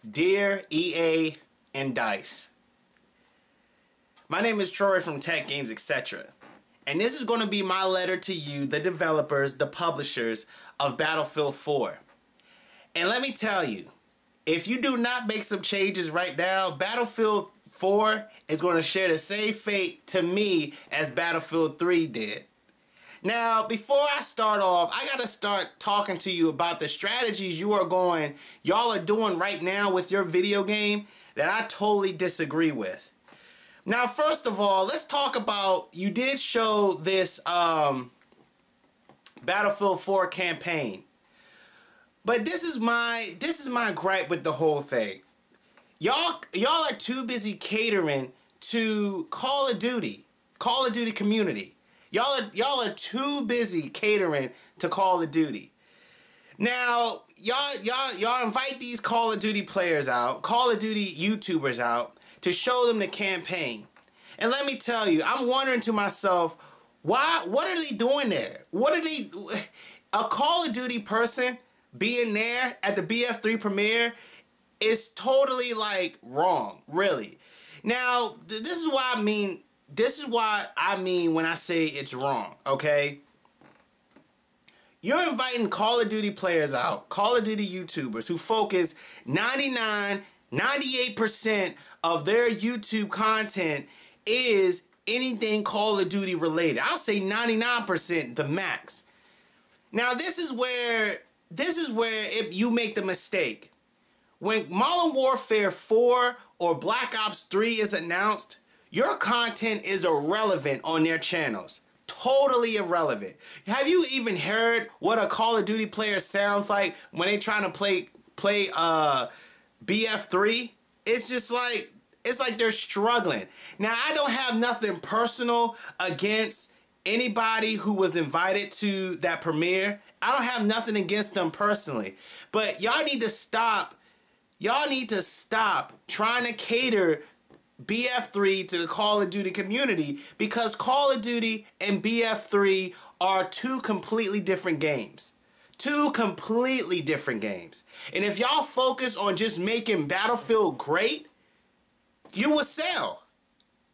Dear EA and DICE, my name is Troy from Tech Games, etc. And this is going to be my letter to you, the developers, the publishers of Battlefield 4. And let me tell you, if you do not make some changes right now, Battlefield 4 is going to share the same fate to me as Battlefield 3 did. Now, before I start off, I gotta start talking to you about the strategies y'all are doing right now with your video game that I totally disagree with. Now, first of all, let's talk about, you did show this Battlefield 4 campaign. But this is my gripe with the whole thing. Y'all are too busy catering to Call of Duty community. Y'all are too busy catering to Call of Duty. Now, y'all invite these Call of Duty players out, Call of Duty YouTubers out to show them the campaign. And let me tell you, I'm wondering to myself, what are they doing there? A Call of Duty person being there at the BF3 premiere is totally like wrong, really. Now, this is what I mean when I say it's wrong, okay? You're inviting Call of Duty players out, Call of Duty YouTubers who focus 98% of their YouTube content is anything Call of Duty related. I'll say 99%, the max. Now, this is where if you make the mistake. When Modern Warfare 4 or Black Ops 3 is announced, your content is irrelevant on their channels. Totally irrelevant. Have you even heard what a Call of Duty player sounds like when they trying to play BF3? It's just like, it's like they're struggling. Now, I don't have nothing personal against anybody who was invited to that premiere. I don't have nothing against them personally. But y'all need to stop. Y'all need to stop trying to cater BF3 to the Call of Duty community, because Call of Duty and BF3 are two completely different games. Two completely different games. And if y'all focus on just making Battlefield great, you would sell.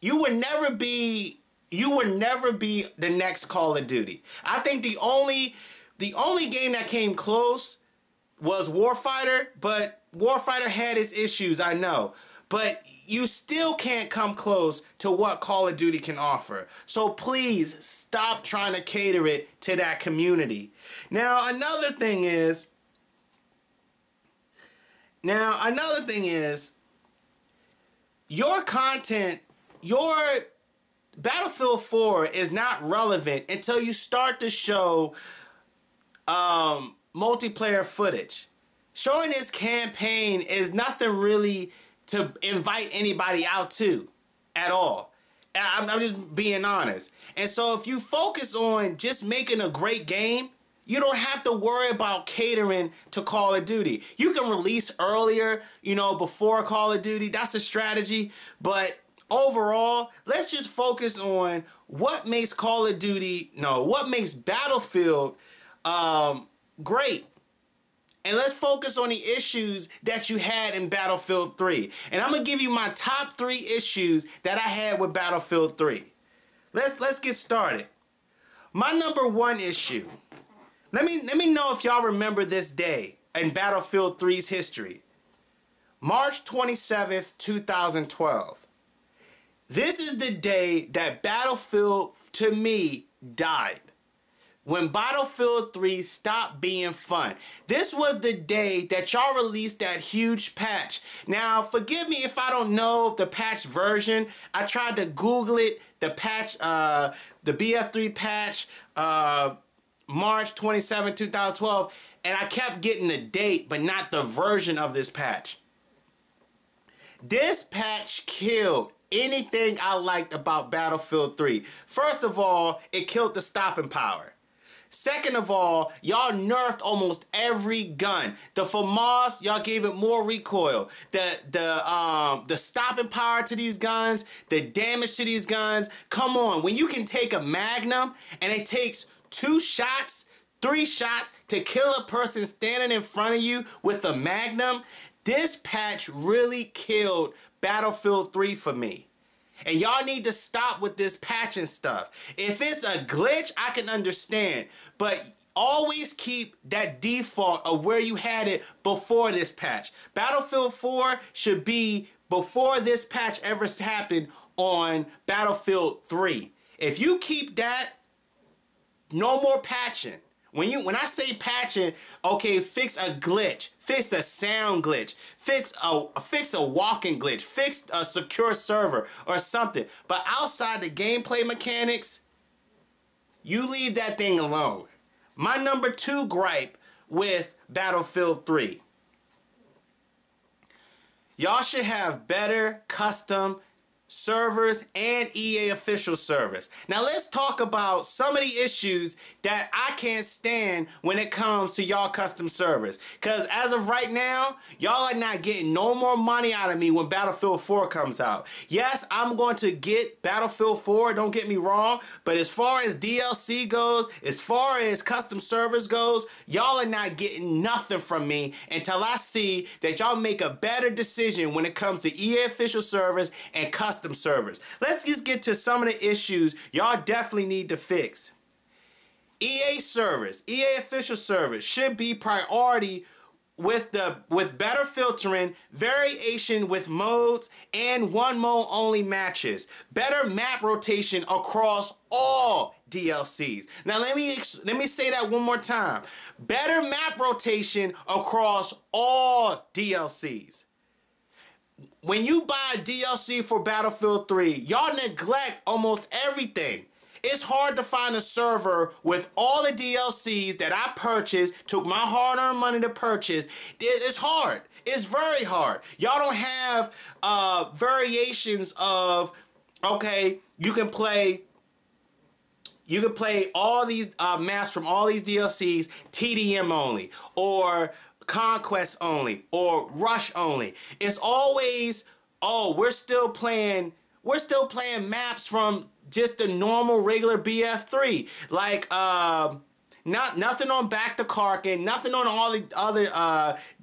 You would never be the next Call of Duty. I think the only game that came close was Warfighter, but Warfighter had its issues, I know. But you still can't come close to what Call of Duty can offer. So please stop trying to cater it to that community. Now, another thing is, your content, your Battlefield 4 is not relevant until you start to show multiplayer footage. Showing this campaign is nothing really to invite anybody out to at all. I'm just being honest. And so if you focus on just making a great game, you don't have to worry about catering to Call of Duty. You can release earlier, before Call of Duty. That's a strategy. But overall, let's just focus on what makes what makes Battlefield great. And let's focus on the issues that you had in Battlefield 3. And I'm going to give you my top 3 issues that I had with Battlefield 3. Let's get started. My number 1 issue. Let me know if y'all remember this day in Battlefield 3's history. March 27th, 2012. This is the day that Battlefield, to me, died. When Battlefield 3 stopped being fun. This was the day that y'all released that huge patch. Now, forgive me if I don't know the patch version. I tried to Google it, the patch, the BF3 patch, March 27, 2012, and I kept getting the date, but not the version of this patch. This patch killed anything I liked about Battlefield 3. First of all, it killed the stopping power. Second of all, y'all nerfed almost every gun. The FAMAS, y'all gave it more recoil. The stopping power to these guns, the damage to these guns. Come on, when you can take a Magnum and it takes 2 shots, 3 shots to kill a person standing in front of you with a Magnum, This patch really killed Battlefield 3 for me. And y'all need to stop with this patching stuff. If it's a glitch, I can understand. But always keep that default of where you had it before this patch. Battlefield 4 should be before this patch ever happened on Battlefield 3. If you keep that, no more patching. When I say patching, okay, fix a glitch, fix a sound glitch, fix a walking glitch, fix a secure server or something. But outside the gameplay mechanics, you leave that thing alone. My number 2 gripe with Battlefield 3. Y'all should have better custom servers and EA official servers. Now let's talk about some of the issues that I can't stand when it comes to y'all custom servers. Because as of right now, y'all are not getting no more money out of me when Battlefield 4 comes out. Yes, I'm going to get Battlefield 4, don't get me wrong, but as far as DLC goes, as far as custom servers goes, y'all are not getting nothing from me until I see that y'all make a better decision when it comes to EA official servers and custom servers. Let's just get to some of the issues y'all definitely need to fix. EA servers, EA official servers should be priority with better filtering, variation with modes, and one mode only matches. Better map rotation across all DLCs. Now let me say that one more time. Better map rotation across all DLCs. When you buy DLC for Battlefield 3, y'all neglect almost everything. It's hard to find a server with all the DLCs that I purchased, took my hard-earned money to purchase. It's hard. It's very hard. Y'all don't have variations of, okay, you can play all these maps from all these DLCs, TDM only, or Conquest only, or Rush only. It's always, oh, we're still playing maps from just the normal regular BF3. Like nothing on Back to Karkin, nothing on all the other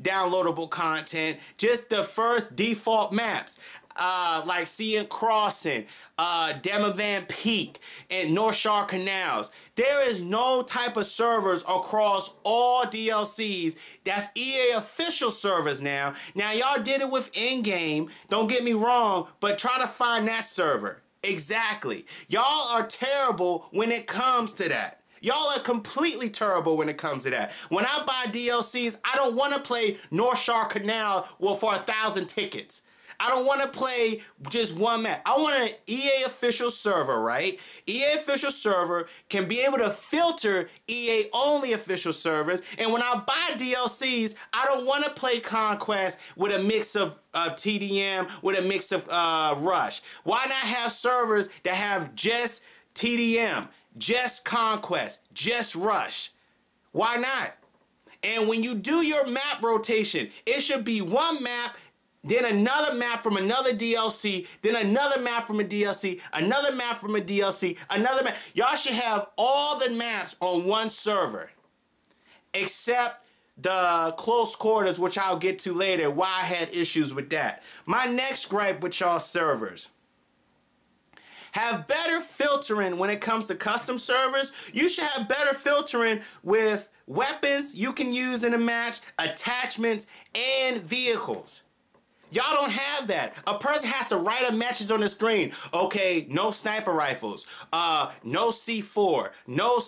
downloadable content, just the first default maps. Like Sea and Crossing, Demavan Peak, and North Shore Canals. There is no type of servers across all DLCs that's EA official servers now. Now, y'all did it with in-game, don't get me wrong, but try to find that server. Exactly. Y'all are terrible when it comes to that. Y'all are completely terrible when it comes to that. When I buy DLCs, I don't want to play North Shore Canal for 1,000 tickets. I don't want to play just one map. I want an EA official server, right? EA official server can be able to filter EA only official servers. And when I buy DLCs, I don't want to play Conquest with a mix of TDM, with a mix of Rush. Why not have servers that have just TDM, just Conquest, just Rush? Why not? And when you do your map rotation, it should be one map, then another map from another DLC, then another map from a DLC, another map from a DLC, another map. Y'all should have all the maps on one server, except the close quarters, which I'll get to later, why I had issues with that. My next gripe with y'all servers: have better filtering when it comes to custom servers. You should have better filtering with weapons you can use in a match, attachments, and vehicles. Y'all don't have that. A person has to write a message on the screen. Okay, no sniper rifles, no C4, no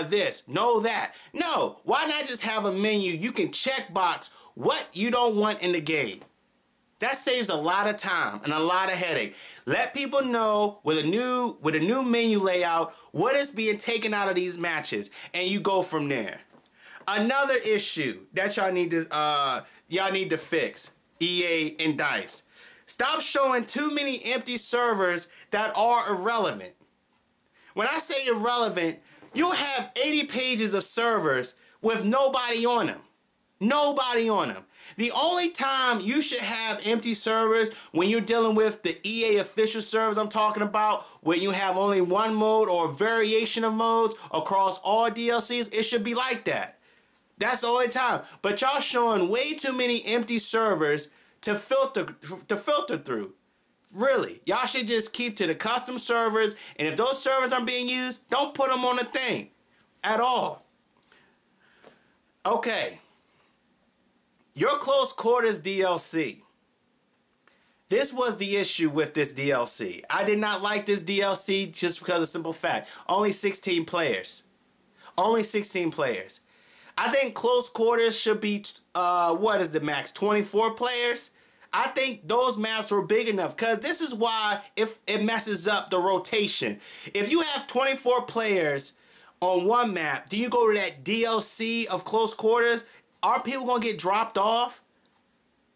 this, no that. No, why not just have a menu you can check box what you don't want in the game? That saves a lot of time and a lot of headache. Let people know with a new menu layout what is being taken out of these matches, and you go from there. Another issue that y'all need to fix. EA and DICE. Stop showing too many empty servers that are irrelevant. When I say irrelevant, you'll have 80 pages of servers with nobody on them. Nobody on them. The only time you should have empty servers when you're dealing with the EA official servers I'm talking about, where you have only one mode or variation of modes across all DLCs, it should be like that. That's the only time. But y'all showing way too many empty servers to filter through. Really, y'all should just keep to the custom servers, and if those servers aren't being used, don't put them on the thing at all. Okay. Your close quarters DLC. This was the issue with this DLC. I did not like this DLC just because of simple fact. Only 16 players. Only 16 players. I think close quarters should be, what is the max? 24 players? I think those maps were big enough, because this is why it messes up the rotation. If you have 24 players on one map, do you go to that DLC of close quarters? Are people going to get dropped off?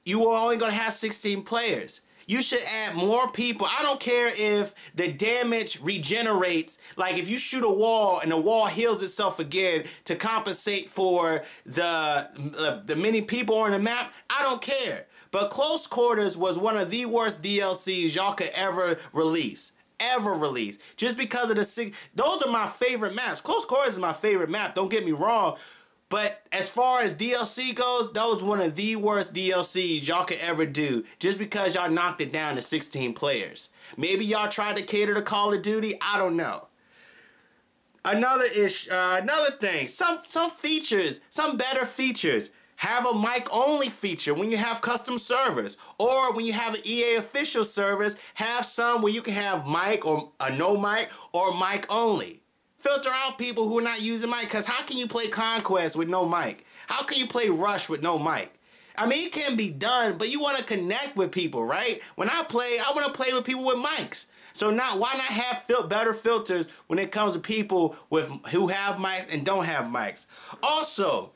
You are only going to have 16 players. You should add more people. I don't care if the damage regenerates. Like if you shoot a wall and the wall heals itself again to compensate for the many people on the map. I don't care. But Close Quarters was one of the worst DLCs y'all could ever release. Just because of those are my favorite maps. Close Quarters is my favorite map, don't get me wrong. But as far as DLC goes, that was one of the worst DLCs y'all could ever do. Just because y'all knocked it down to 16 players. Maybe y'all tried to cater to Call of Duty, I don't know. Another thing, some features, some better features. Have a mic only feature when you have custom servers, or when you have an EA official servers, have some where you can have mic or a no mic or mic only. Filter out people who are not using mic, because how can you play Conquest with no mic? How can you play Rush with no mic? I mean, it can be done, but you want to connect with people, right? When I play, I want to play with people with mics. So now, why not have better filters when it comes to people who have mics and don't have mics? Also,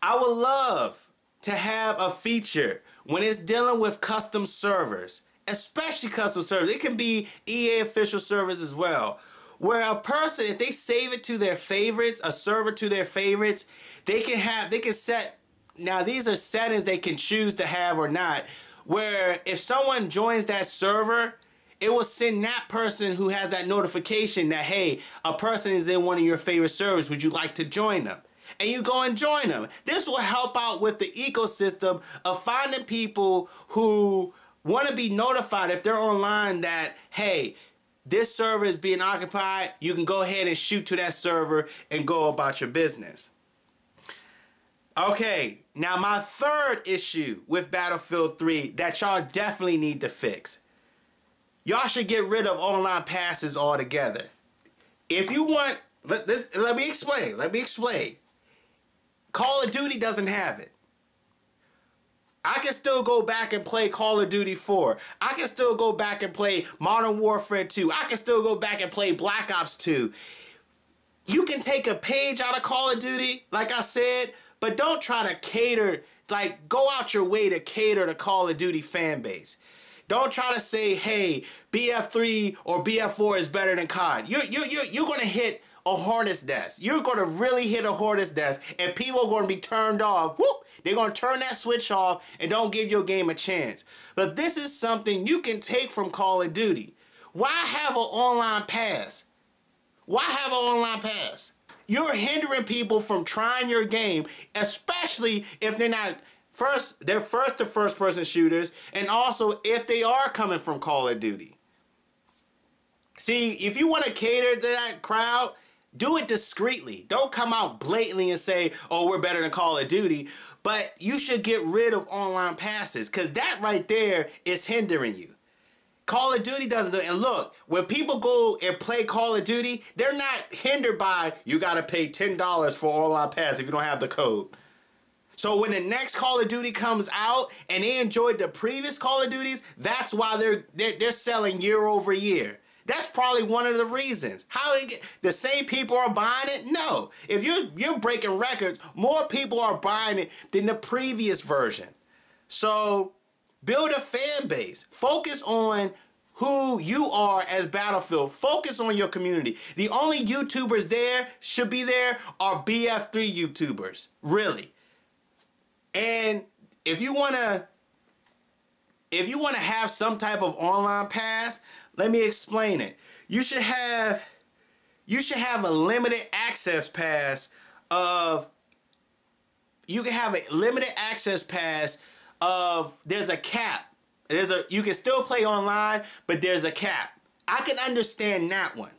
I would love to have a feature when it's dealing with custom servers, especially custom servers. It can be EA official servers as well, where a person, if they save it to their favorites, a server to their favorites, they can set, now these are settings they can choose to have or not, where if someone joins that server, it will send that person who has that notification that, hey, a person is in one of your favorite servers, would you like to join them? And you go and join them. This will help out with the ecosystem of finding people who want to be notified if they're online that, hey, this server is being occupied. You can go ahead and shoot to that server and go about your business. Okay, now my third issue with Battlefield 3 that y'all definitely need to fix. Y'all should get rid of online passes altogether. If you want, let me explain. Call of Duty doesn't have it. I can still go back and play Call of Duty 4. I can still go back and play Modern Warfare 2. I can still go back and play Black Ops 2. You can take a page out of Call of Duty, like I said, but don't try to cater, like go out your way to cater to Call of Duty fan base. Don't try to say, hey, BF3 or BF4 is better than COD. You're going to hit a hornet's nest. You're going to really hit a hornet's nest, and people are going to be turned off. Whoop! They're going to turn that switch off and don't give your game a chance. But this is something you can take from Call of Duty. Why have an online pass? Why have an online pass? You're hindering people from trying your game, especially if they're not they're first to first person shooters, and also if they are coming from Call of Duty. See, if you want to cater to that crowd, do it discreetly. Don't come out blatantly and say, oh, we're better than Call of Duty. But you should get rid of online passes, because that right there is hindering you. Call of Duty doesn't do it. And look, when people go and play Call of Duty, they're not hindered by, you got to pay $10 for online pass if you don't have the code. So when the next Call of Duty comes out and they enjoyed the previous Call of Duties, that's why they're selling year over year. That's probably one of the reasons. How they get the same people are buying it? No. If you're breaking records, more people are buying it than the previous version. So build a fan base. Focus on who you are as Battlefield. Focus on your community. The only YouTubers there should be there are BF3 YouTubers. Really. And if you wanna have some type of online pass, let me explain it. You should have a limited access pass of you can have a limited access pass of there's a cap. You can still play online, but there's a cap. I can understand that one.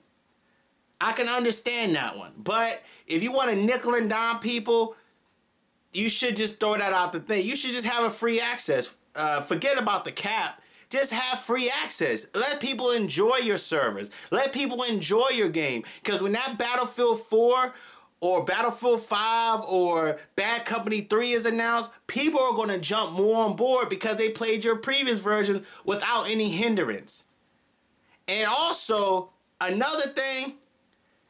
But if you want to nickel and dime people, you should just throw that out the thing. You should just have a free access. Forget about the cap. Just have free access. Let people enjoy your servers. Let people enjoy your game. Because when that Battlefield 4 or Battlefield 5 or Bad Company 3 is announced, people are going to jump more on board because they played your previous versions without any hindrance. And also, another thing,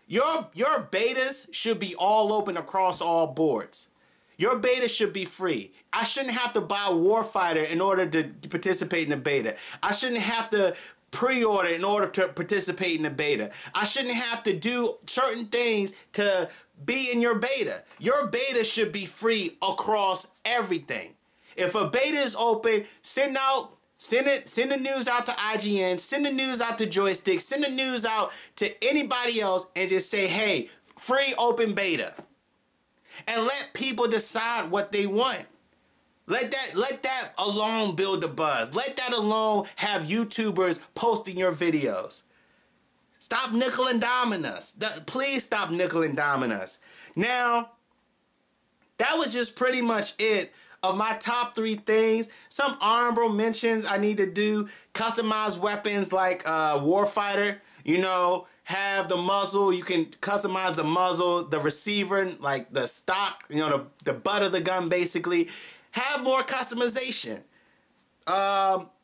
your betas should be all open across all boards. Your beta should be free. I shouldn't have to buy Warfighter in order to participate in the beta. I shouldn't have to pre-order in order to participate in the beta. I shouldn't have to do certain things to be in your beta. Your beta should be free across everything. If a beta is open, send the news out to IGN, send the news out to Joystick, send the news out to anybody else and just say, hey, free open beta. And let people decide what they want. Let that alone build the buzz. Let that alone have YouTubers posting your videos. Stop nickel and diming us. Please stop nickel and diming us. Now, that was just pretty much it of my top 3 things. Some honorable mentions I need to do. Customize weapons like Warfighter, have the muzzle. You can customize the muzzle, the receiver, like the stock, the butt of the gun, basically. Have more customization.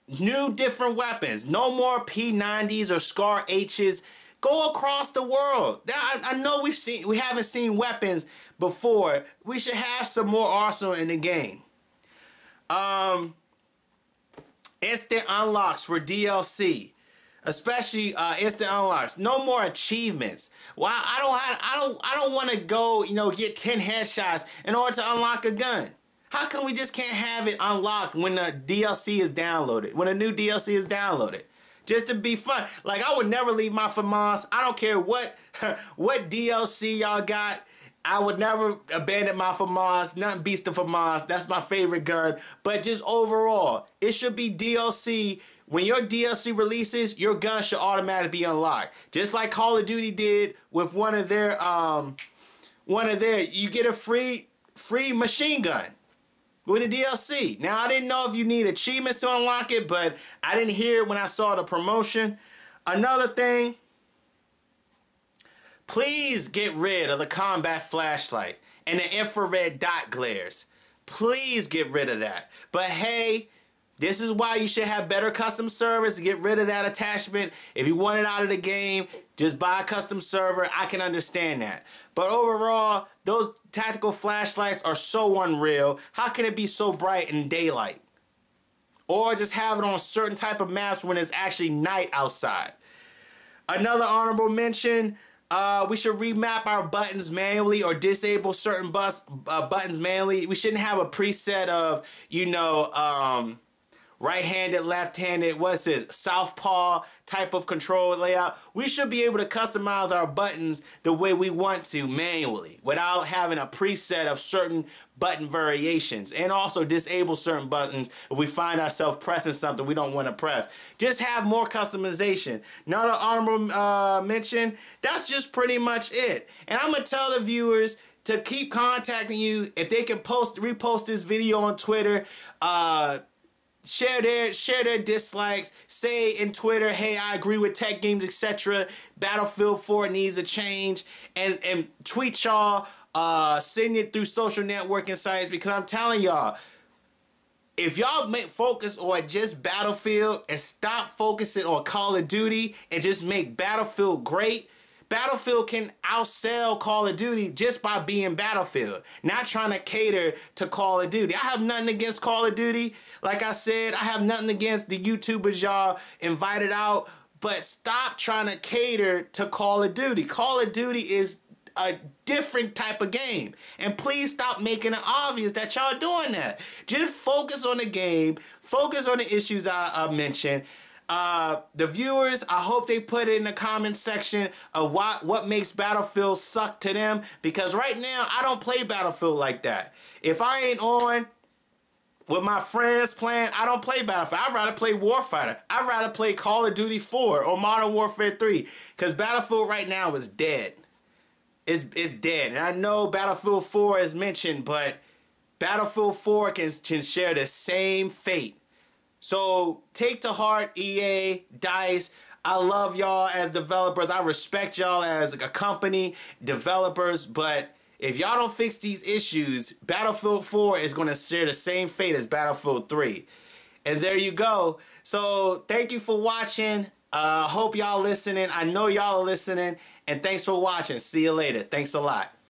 New different weapons. No more P90s or Scar H's. Go across the world. I know we haven't seen weapons before. We should have some more arsenal in the game. Instant unlocks for DLC. Especially instant unlocks. No more achievements. Well, I don't want to go, get 10 headshots in order to unlock a gun. How come we just can't have it unlocked when the DLC is downloaded? When a new DLC is downloaded, just to be fun. Like, I would never leave my FAMAS. I don't care what DLC y'all got. I would never abandon my FAMAS. Nothing beats the FAMAS. That's my favorite gun. But just overall, it should be DLC. When your DLC releases, your gun should automatically be unlocked. Just like Call of Duty did with one of their, you get a free machine gun with the DLC. Now, I didn't know if you need achievements to unlock it, but I didn't hear it when I saw the promotion. Another thing, please get rid of the combat flashlight and the infrared dot glares. Please get rid of that. But hey, this is why you should have better custom servers to get rid of that attachment. If you want it out of the game, just buy a custom server. I can understand that. But overall, those tactical flashlights are so unreal. How can it be so bright in daylight? Or just have it on certain type of maps when it's actually night outside. Another honorable mention, we should remap our buttons manually or disable certain buttons manually. We shouldn't have a preset of, right-handed, left-handed, what's it, southpaw type of control layout. We should be able to customize our buttons the way we want to manually without having a preset of certain button variations, and also disable certain buttons if we find ourselves pressing something we don't want to press. Just have more customization. Another honorable mention, that's just pretty much it. And I'm going to tell the viewers to keep contacting you if they can repost this video on Twitter, share their dislikes, say in Twitter, hey, I agree with Tech Games, etc. Battlefield 4 needs a change, and tweet y'all, send it through social networking sites, because I'm telling y'all, if y'all focus on just Battlefield and stop focusing on Call of Duty and just make Battlefield great, Battlefield can outsell Call of Duty just by being Battlefield, not trying to cater to Call of Duty. I have nothing against Call of Duty. Like I said, I have nothing against the YouTubers y'all invited out, but stop trying to cater to Call of Duty. Call of Duty is a different type of game, and please stop making it obvious that y'all doing that. Just focus on the game, focus on the issues I mentioned. The viewers, I hope they put it in the comment section of what makes Battlefield suck to them, because right now I don't play Battlefield like that. If I ain't on with my friends playing, I don't play Battlefield. I'd rather play Warfighter. I'd rather play Call of Duty 4 or Modern Warfare 3, because Battlefield right now is dead. It's dead. And I know Battlefield 4 is mentioned, but Battlefield 4 can share the same fate. So take to heart, EA, DICE. I love y'all as developers. I respect y'all as a company, developers. But if y'all don't fix these issues, Battlefield 4 is going to share the same fate as Battlefield 3. And there you go. So thank you for watching. Hope y'all listening. I know y'all are listening. And thanks for watching. See you later. Thanks a lot.